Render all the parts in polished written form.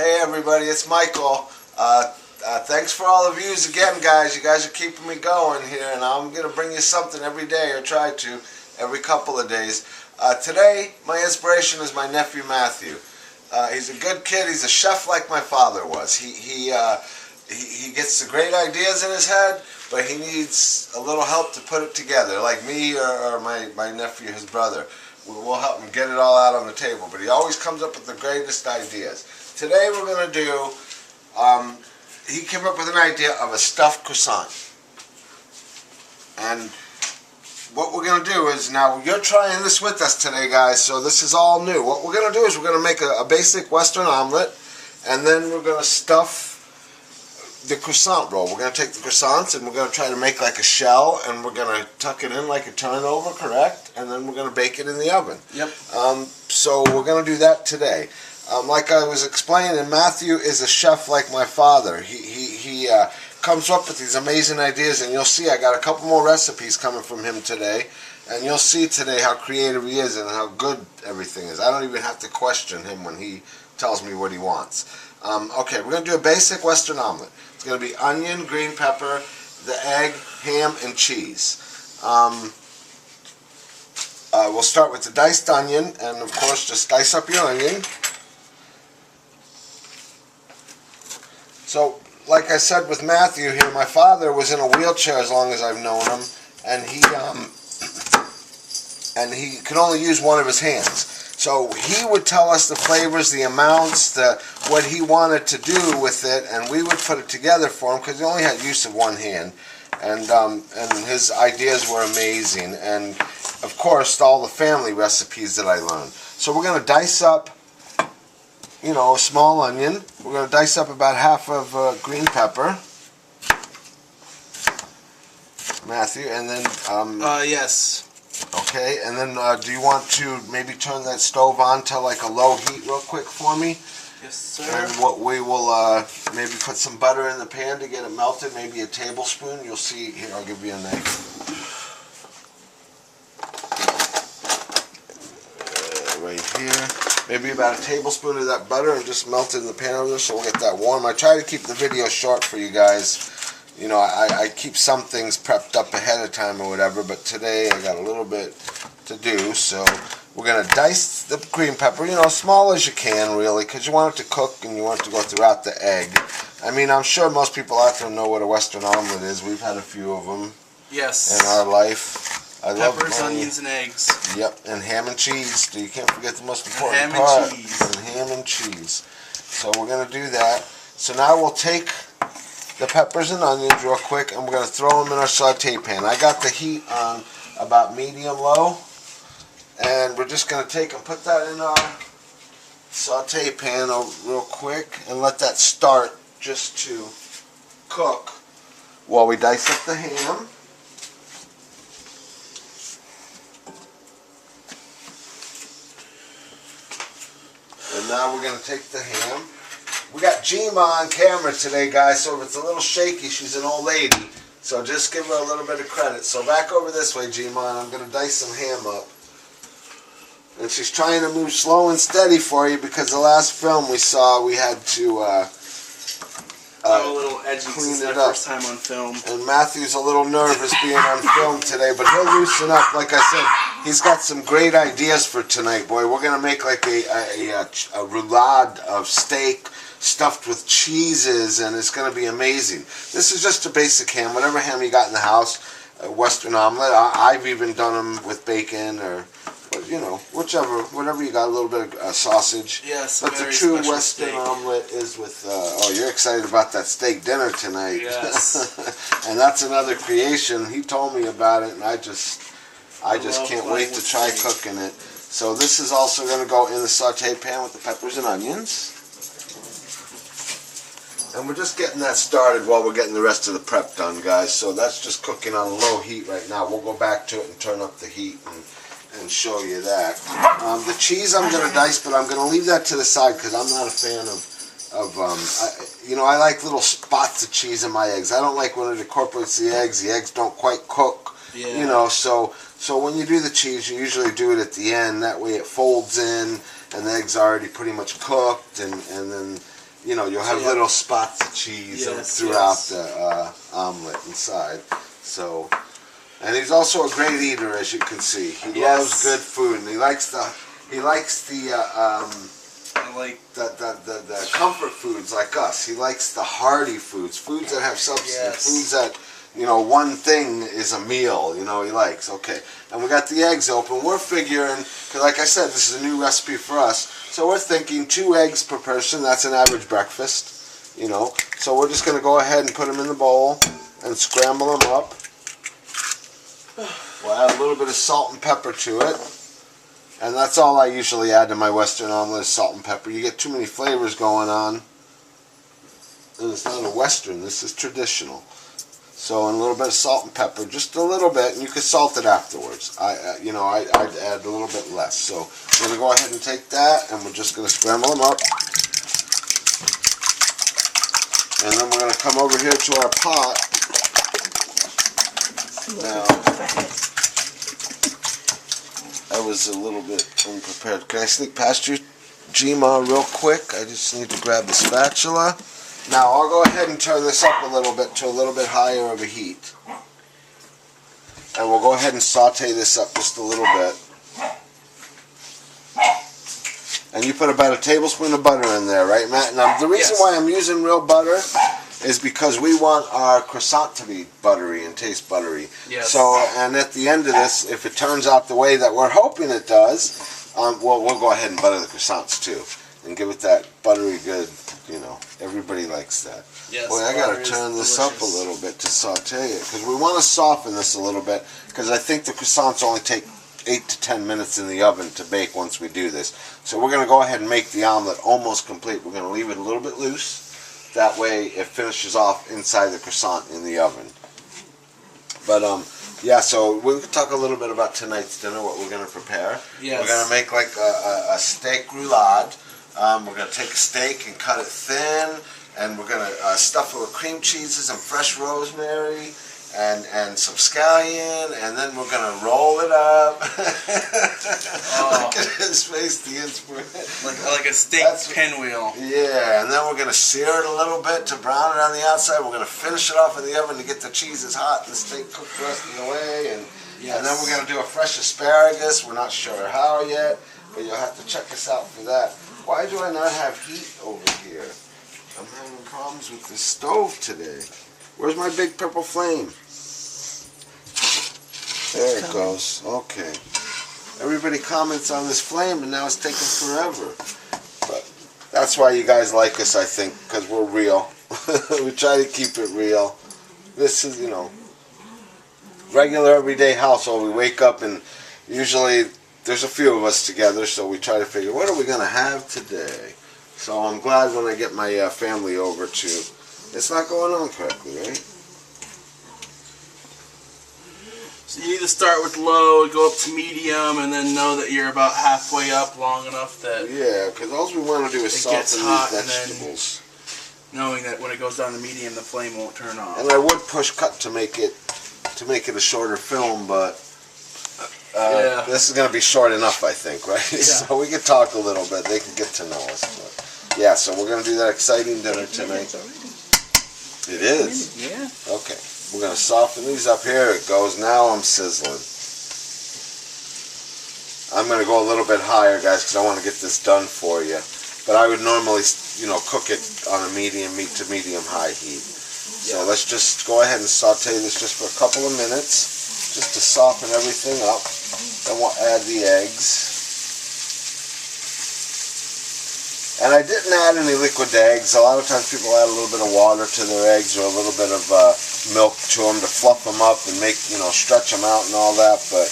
Hey everybody, it's Michael. Thanks for all the views again, guys. You guys are keeping me going here, and I'm going to bring you something every day, or try to, every couple of days. Today, my inspiration is my nephew Matthew. He's a good kid. He's a chef like my father was. He gets the great ideas in his head, but he needs a little help to put it together, like me or my nephew, his brother. We'll help him get it all out on the table, but he always comes up with the greatest ideas. Today we're going to do, he came up with an idea of a stuffed croissant. And what we're going to do is, now you're trying this with us today, guys, so this is all new. What we're going to do is we're going to make a basic Western omelet, and then we're going to stuff the croissant roll. We're going to take the croissants and we're going to try to make like a shell, and we're going to tuck it in like a turnover, correct? And then we're going to bake it in the oven. Yep. So we're going to do that today. Like I was explaining, Matthew is a chef like my father. He comes up with these amazing ideas, and you'll see I got a couple more recipes coming from him today, and you'll see today how creative he is and how good everything is. I don't even have to question him when he tells me what he wants. Okay, we're going to do a basic Western omelet. It's going to be onion, green pepper, the egg, ham, and cheese. We'll start with the diced onion, and of course just dice up your onion. So, like I said with Matthew here, my father was in a wheelchair as long as I've known him, and he could only use one of his hands. So he would tell us the flavors, the amounts, what he wanted to do with it, and we would put it together for him because he only had use of one hand, and his ideas were amazing, and of course all the family recipes that I learned. So we're going to dice up, you know, a small onion. We're going to dice up about half of green pepper, Matthew, and then yes. Okay, and then do you want to maybe turn that stove on to like a low heat real quick for me? Yes, sir. And what we will maybe put some butter in the pan to get it melted, maybe a tablespoon. You'll see here. I'll give you a knife. Right here. Maybe about a tablespoon of that butter, and just melt it in the pan over there, so we'll get that warm. I try to keep the video short for you guys. You know, I keep some things prepped up ahead of time or whatever, but today I got a little bit to do, so we're going to dice the green pepper, you know, as small as you can, really, because you want it to cook and you want it to go throughout the egg. I mean, I'm sure most people out there know what a Western omelet is. We've had a few of them in our life. I love peppers, onions, and eggs. Yep, and ham and cheese. You can't forget the most important ham part. And cheese. And ham and cheese. So we're going to do that. So now we'll take the peppers and onions real quick, and we're going to throw them in our saute pan. I got the heat on about medium-low, and we're just going to take and put that in our saute pan real quick and let that start just to cook while we dice up the ham. And now we're going to take the ham. We got Jima on camera today, guys, so if it's a little shaky, she's an old lady. So just give her a little bit of credit. So back over this way, Jima, and I'm going to dice some ham up. And she's trying to move slow and steady for you, because the last film we saw, we had to I'm a little edgy clean since it my up. first time on film. And Matthew's a little nervous being on film today, but he'll loosen up. Like I said, he's got some great ideas for tonight, boy. We're going to make like a roulade of steak stuffed with cheeses, and it's going to be amazing. This is just a basic ham, whatever ham you got in the house, a Western omelet. I've even done them with bacon, or, you know, whatever you got, a little bit of sausage. Yes, but the true Western omelet is with, oh, you're excited about that steak dinner tonight. Yes. And that's another creation. He told me about it, and I just can't wait to try cooking it. So this is also going to go in the saute pan with the peppers and onions. And we're just getting that started while we're getting the rest of the prep done, guys. So that's just cooking on low heat right now. We'll go back to it and turn up the heat and show you that. The cheese I'm going to dice, but I'm going to leave that to the side because I'm not a fan you know, I like little spots of cheese in my eggs. I don't like when it incorporates the eggs. The eggs don't quite cook. Yeah. You know, so when you do the cheese, you usually do it at the end. That way it folds in, and the egg's already pretty much cooked, and then you know, you'll have little spots of cheese throughout the omelet inside. So, and he's also a great eater, as you can see. He loves good food, and he likes the comfort foods like us. He likes the hearty foods, foods that have substance, foods that, you know, one thing is a meal, you know, he likes. Okay, and we got the eggs open. We're figuring, because like I said, this is a new recipe for us, so we're thinking 2 eggs per person. That's an average breakfast, you know. So we're just going to go ahead and put them in the bowl and scramble them up. We'll add a little bit of salt and pepper to it. And that's all I usually add to my Western omelet is salt and pepper. You get too many flavors going on. And it's not a Western, this is traditional. So a little bit of salt and pepper, just a little bit, and you can salt it afterwards. I'd add a little bit less. So we're going to go ahead and take that, and we're just going to scramble them up. And then we're going to come over here to our pot. Now, I was a little bit unprepared. Can I sneak past you, Gma, real quick? I just need to grab the spatula. Now, I'll go ahead and turn this up a little bit to a little bit higher of a heat. And we'll go ahead and saute this up just a little bit. And you put about a tablespoon of butter in there, right, Matt? Now, the reason why I'm using real butter is because we want our croissant to be buttery and taste buttery. Yes. So, and at the end of this, if it turns out the way that we're hoping it does, we'll go ahead and butter the croissants too. And give it that buttery good, you know, everybody likes that. Yes, boy, I gotta turn this up a little bit to saute it, because we want to soften this a little bit, because I think the croissants only take 8 to 10 minutes in the oven to bake once we do this. So we're going to go ahead and make the omelet almost complete. We're going to leave it a little bit loose. That way it finishes off inside the croissant in the oven. But yeah, so we'll talk a little bit about tonight's dinner, what we're going to prepare. Yes. We're going to make like a steak roulade. We're going to take a steak and cut it thin, and we're going to stuff it with cream cheeses and fresh rosemary and some scallion, and then we're going to roll it up. Look at his face, the inspiration. Like a steak pinwheel. Yeah, and then we're going to sear it a little bit to brown it on the outside. We're going to finish it off in the oven to get the cheeses hot and the steak cooked the rest of the way. And then we're going to do a fresh asparagus. We're not sure how yet, but you'll have to check us out for that. Why do I not have heat over here? I'm having problems with the stove today. Where's my big purple flame? There it goes. Okay. Everybody comments on this flame, and now it's taking forever. But that's why you guys like us, I think, because we're real. We try to keep it real. This is, you know, regular everyday household. We wake up, and usually there's a few of us together, so we try to figure, what are we going to have today? So I'm glad when I get my family over to... It's not going on correctly, right? So you need to start with low, go up to medium, and then know that you're about halfway up long enough that... Yeah, because all we want to do is soften these vegetables. Knowing that when it goes down to medium, the flame won't turn off. And I would push cut to make it a shorter film, but this is going to be short enough, I think, right? Yeah. So we can talk a little bit. They can get to know us. But yeah, so we're going to do that exciting dinner tonight. It is? Yeah. Okay. We're going to soften these up. Here it goes. Now I'm sizzling. I'm going to go a little bit higher, guys, because I want to get this done for you. But I would normally, you know, cook it on a medium to medium high heat. So let's just go ahead and saute this just for a couple of minutes, just to soften everything up. Then we'll add the eggs. And I didn't add any liquid eggs. A lot of times people add a little bit of water to their eggs or a little bit of milk to them to fluff them up and make, you know, stretch them out and all that. But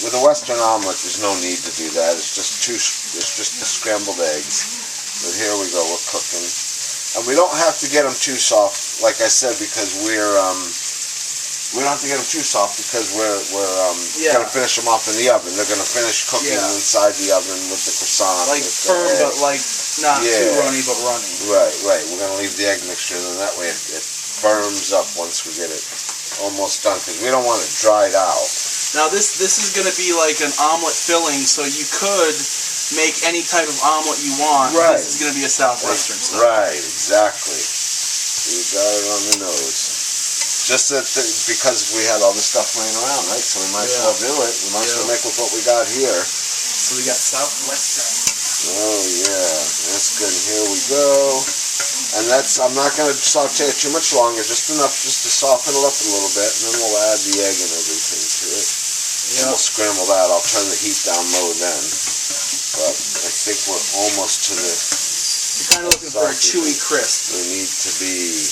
with a Western omelet, there's no need to do that. It's just the scrambled eggs. But here we go, we're cooking. And we don't have to get them too soft, like I said, because we don't have to get them too soft because we're going to finish them off in the oven. They're going to finish cooking inside the oven with the croissant. Like firm, but like not too runny, but runny. Right. We're going to leave the egg mixture, and then that way it firms up once we get it almost done, because we don't want it dried out. Now this is going to be like an omelet filling, so you could make any type of omelet you want. Right. This is going to be a Southwestern style. Right, exactly. You got it on the nose. Just that because we had all this stuff laying around, right? So we might as well do it. We might as well make with what we got here. So we got Southwestern. Oh yeah, that's good. Here we go. And I'm not going to saute it too much longer, just enough just to soften it up a little bit, and then we'll add the egg and everything to it. And we'll scramble that. I'll turn the heat down low then. But I think we're almost to the... You're kind of looking for a chewy crisp. We need to be...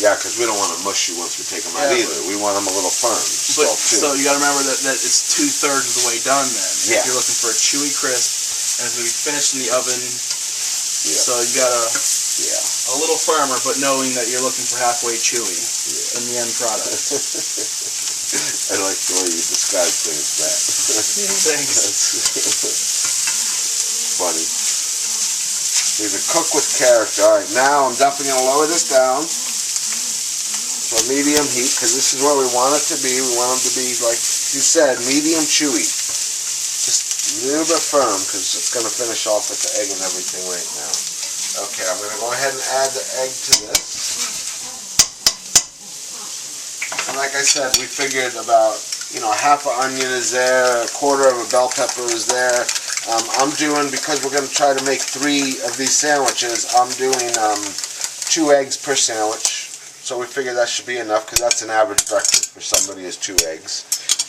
Yeah, because we don't want to mush you once we take them out either. We want them a little firm still, too. So you got to remember that it's 2/3 of the way done then. Yeah. If you're looking for a chewy crisp, and it's going to be finished in the oven. So you got to... A little firmer, but knowing that you're looking for halfway chewy in the end product. I like the way you describe things, Matt. Thanks. Funny. Need to cook with character. All right, now I'm definitely going to lower this down to a medium heat because this is where we want it to be. We want them to be, like you said, medium chewy. Just a little bit firm because it's going to finish off with the egg and everything right now. Okay, I'm going to go ahead and add the egg to this. And like I said, we figured about, half an onion is there, a quarter of a bell pepper is there. I'm doing, because we're going to try to make 3 of these sandwiches, I'm doing 2 eggs per sandwich. So we figure that should be enough because that's an average breakfast for somebody is 2 eggs.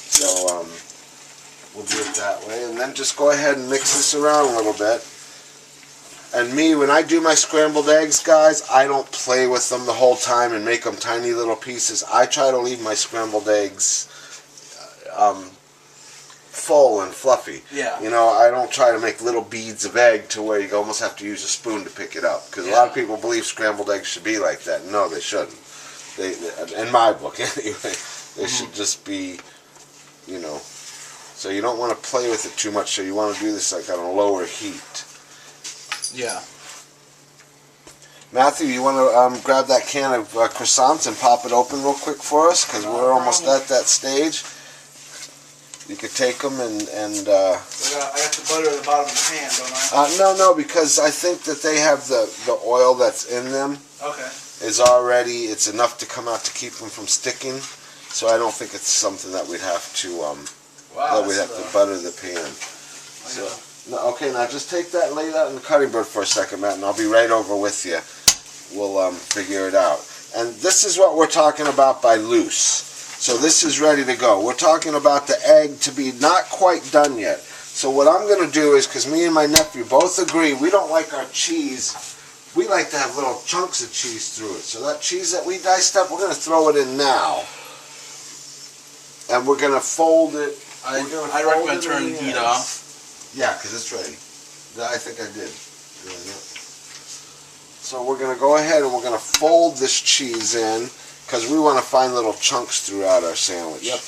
So we'll do it that way. And then just go ahead and mix this around a little bit. And me, when I do my scrambled eggs, guys, I don't play with them the whole time and make them tiny little pieces. I try to leave my scrambled eggs full and fluffy. Yeah. I don't try to make little beads of egg to where you almost have to use a spoon to pick it up. Because a lot of people believe scrambled eggs should be like that. No, they shouldn't. They in my book, anyway. They should just be, So you don't want to play with it too much. So you want to do this like on a lower heat. Yeah. Matthew, you want to grab that can of croissants and pop it open real quick for us? Because we're almost at that stage. You could take them and I got the butter at the bottom of the pan, don't I? No, because I think that they have the oil that's in them. Okay. It's enough to come out to keep them from sticking. So I don't think it's something that we'd have to to butter the pan. So. Okay, now just take that and lay that in the cutting board for a second, Matt, and I'll be right over with you. We'll figure it out. And this is what we're talking about by loose. So this is ready to go. We're talking about the egg to be not quite done yet. So what I'm going to do is, because me and my nephew both agree, we don't like our cheese. We like to have little chunks of cheese through it. So that cheese that we diced up, we're going to throw it in now. And we're going to fold it. I recommend turning the heat off. Yeah, because it's ready. I think I did. So we're going to go ahead and we're going to fold this cheese in because we want to find little chunks throughout our sandwich. Yep.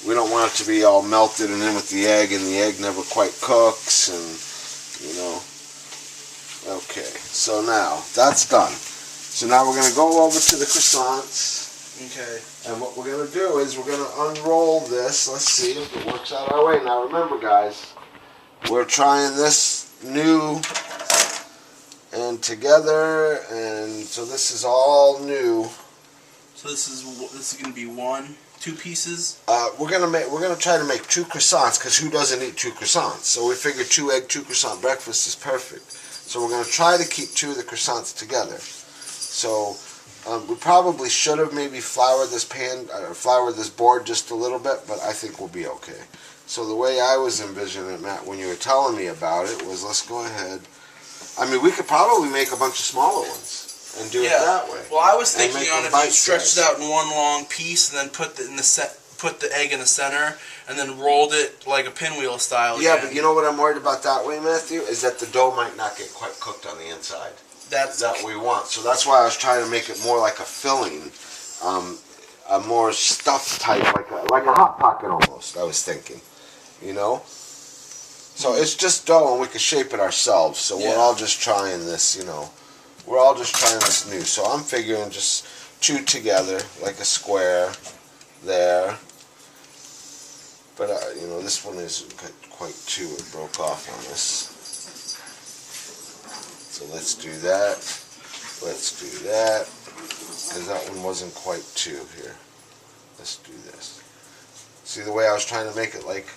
We don't want it to be all melted and in with the egg and the egg never quite cooks and, Okay, so now that's done. So now we're going to go over to the croissants. Okay. And what we're going to do is we're going to unroll this. Let's see if it works out our way. Now remember, guys, we're trying this new and together, and so this is all new. So this is going to be 2 pieces. We're gonna try to make 2 croissants because who doesn't eat 2 croissants? So we figured 2 egg, 2 croissant breakfast is perfect. So we're gonna try to keep 2 of the croissants together. So we probably should have maybe floured this pan or floured this board just a little bit, but I think we'll be okay. So the way I was envisioning it, Matt, when you were telling me about it, was let's go ahead. I mean, we could probably make a bunch of smaller ones and do it that way. Well, I was thinking on if you stretched it out in one long piece and then put the egg in the center and then rolled it like a pinwheel style. Yeah, but you know what I'm worried about that way, Matthew, is that the dough might not get quite cooked on the inside. That's what we want. So that's why I was trying to make it more like a filling, a more stuffed type, like a Hot Pocket almost. I was thinking. So it's just dough and we can shape it ourselves. So we're all just trying this, We're all just trying this new. So I'm figuring just 2 together, like a square there. But, this one isn't quite two. It broke off on this. So let's do that. Let's do that. Because that one wasn't quite two here. Let's do this. See the way I was trying to make it like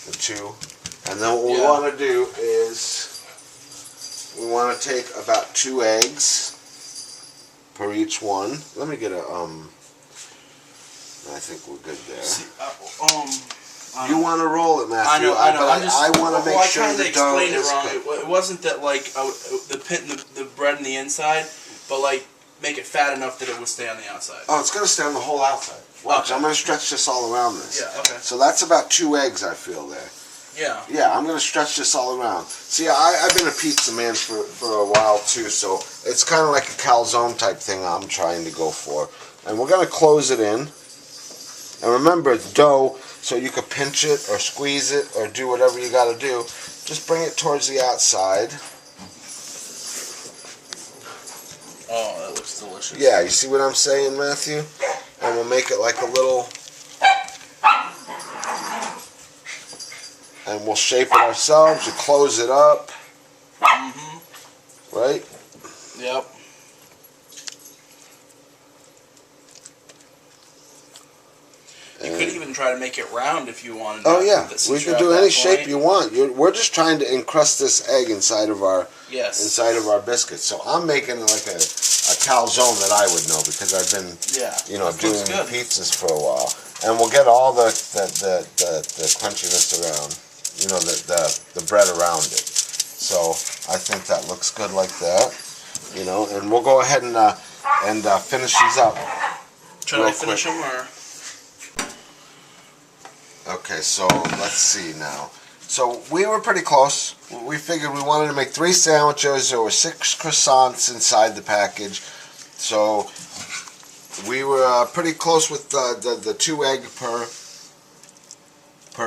the two? And then what we want to do is we want to take about 2 eggs per each one. Let me get a I think we're good there. See, you want to roll it, Matthew. I know. I want to make sure the dough is wrong. good. It wasn't that like the bread on the inside, but like make it fat enough that it would stay on the outside. Oh, it's going to stay on the whole outside. Watch, I'm going to stretch this all around this. Yeah, okay. So that's about 2 eggs, I feel, there. Yeah. Yeah, I'm going to stretch this all around. See, I've been a pizza man for a while, too, so it's kind of like a calzone type thing I'm trying to go for. And we're going to close it in. And remember, it's dough, so you could pinch it or squeeze it or do whatever you got to do. Just bring it towards the outside. Oh, that looks delicious. Yeah, you see what I'm saying, Matthew? And we'll make it like a little... And we'll shape it ourselves. You close it up. Mm-hmm. Right? Yep. You could even try to make it round if you wanted. Oh yeah, we could do any shape you want. We're just trying to encrust this egg inside of our biscuits. So I'm making it like a calzone that I would know because I've been doing pizzas for a while, and we'll get all the crunchiness around, the bread around it. So I think that looks good like that, and we'll go ahead and finish these up. Should I finish them or? Okay, so let's see now. So we were pretty close. We figured we wanted to make 3 sandwiches. There were 6 croissants inside the package. So we were pretty close with the 2 egg per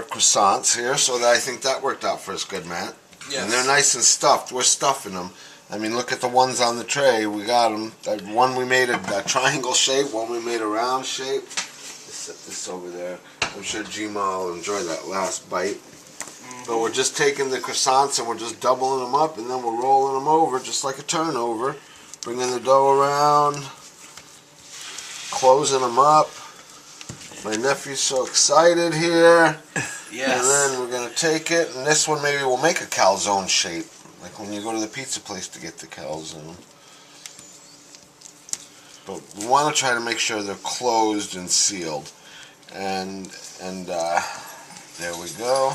croissants here. So I think that worked out for us good, Matt. Yes. And they're nice and stuffed. We're stuffing them. I mean, look at the ones on the tray. We got them. One we made a triangle shape. One we made a round shape. Let's set this over there. I'm sure Gma will enjoy that last bite. Mm-hmm. But we're just taking the croissants and we're just doubling them up and then we're rolling them over just like a turnover. Bringing the dough around. Closing them up. My nephew's so excited here. Yes. And then we're going to take it, and this one maybe we'll make a calzone shape. Like when you go to the pizza place to get the calzone. But we want to try to make sure they're closed and sealed. And there we go.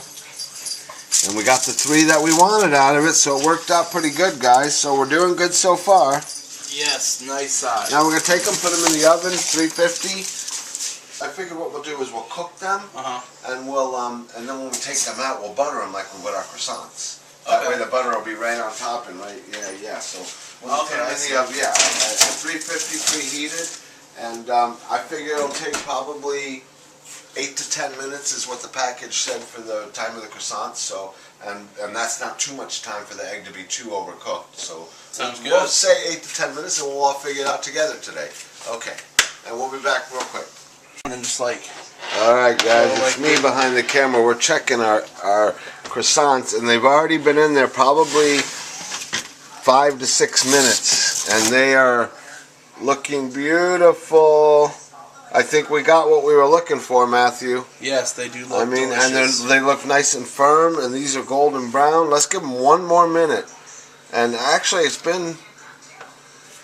And we got the 3 that we wanted out of it, so it worked out pretty good, guys. So we're doing good so far. Yes, nice size. Now we're going to take them, put them in the oven, 350. I figured what we'll do is we'll cook them, and we'll and then when we take them out, we'll butter them like we would our croissants. That way the butter will be right on top and right, So we'll put them in the oven, at 350 preheated, and I figure it'll take probably 8 to 10 minutes is what the package said for the time of the croissants. So and that's not too much time for the egg to be too overcooked. So we'll say 8 to 10 minutes, and we'll all figure it out together today. Okay, and we'll be back real quick. And just like, all right, guys, it's me behind the camera. We're checking our croissants, and they've already been in there probably 5 to 6 minutes, and they are looking beautiful. I think we got what we were looking for, Matthew. Yes, they do look delicious. And they look nice and firm, and these are golden brown. Let's give them 1 more minute. And actually, it's been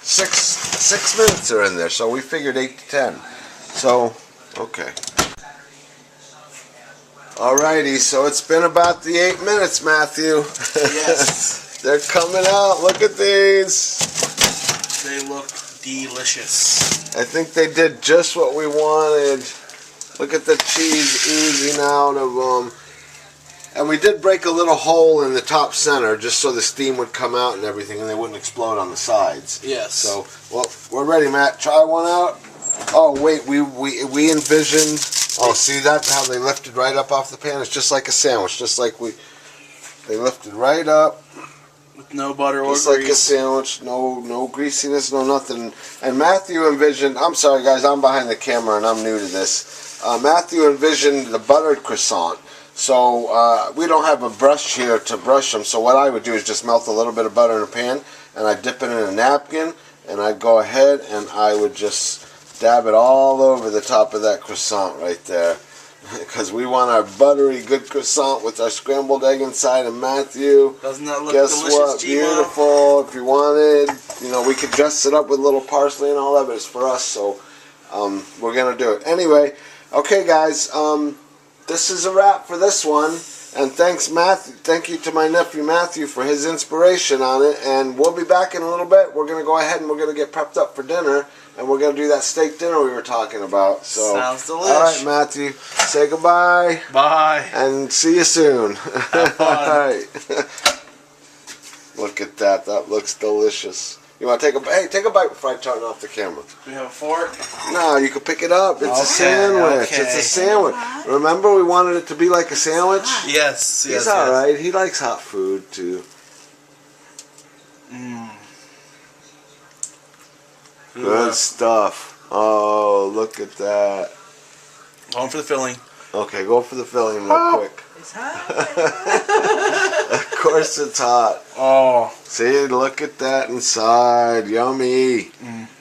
6 minutes are in there, so we figured 8 to 10. So, okay. Alrighty, so it's been about the 8 minutes, Matthew. Yes. They're coming out. Look at these. They look delicious. I think they did just what we wanted. Look at the cheese oozing out of them. And we did break a little hole in the top center just so the steam would come out and everything and they wouldn't explode on the sides. Yes. So, well, we're ready, Matt. Try one out. Oh, wait, we envisioned... Oh, see that? How they lifted right up off the pan? It's just like a sandwich. Just like they lifted right up. With no butter or grease. Just like a sandwich. No greasiness, no nothing. And Matthew envisioned... I'm sorry, guys. I'm behind the camera and I'm new to this. Matthew envisioned the buttered croissant. So we don't have a brush here to brush them. So what I would do is just melt a little bit of butter in a pan, and I dip it in a napkin, and I'd go ahead and I would just dab it all over the top of that croissant right there. Because we want our buttery, good croissant with our scrambled egg inside. And Matthew, doesn't that look guess delicious, what? Gino? Beautiful. If you wanted, you know, we could dress it up with a little parsley and all that, but it's for us, so we're gonna do it anyway. Okay, guys. This is a wrap for this one. And thanks, Matthew. Thank you to my nephew Matthew for his inspiration on it. And we'll be back in a little bit. We're gonna go ahead and we're gonna get prepped up for dinner. And we're going to do that steak dinner we were talking about. So, sounds delicious. All right, Matthew. Say goodbye. Bye. And see you soon. Have fun. All right. Look at that. That looks delicious. You want to take a bite? Hey, take a bite before I turn off the camera. Do we have a fork? No, you can pick it up. It's Okay, a sandwich. okay. It's a sandwich. Remember we wanted it to be like a sandwich? Yes. He's all right. He likes hot food, too. Good stuff. Oh, look at that. Going for the filling. Okay, go for the filling real quick. It's hot. Of course it's hot. Oh. See, look at that inside. Yummy.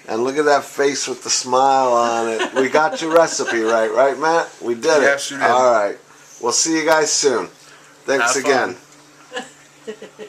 And look at that face with the smile on it. We got your recipe right, Matt? We did it. Yes, you did. All right. We'll see you guys soon. Thanks Have again. fun.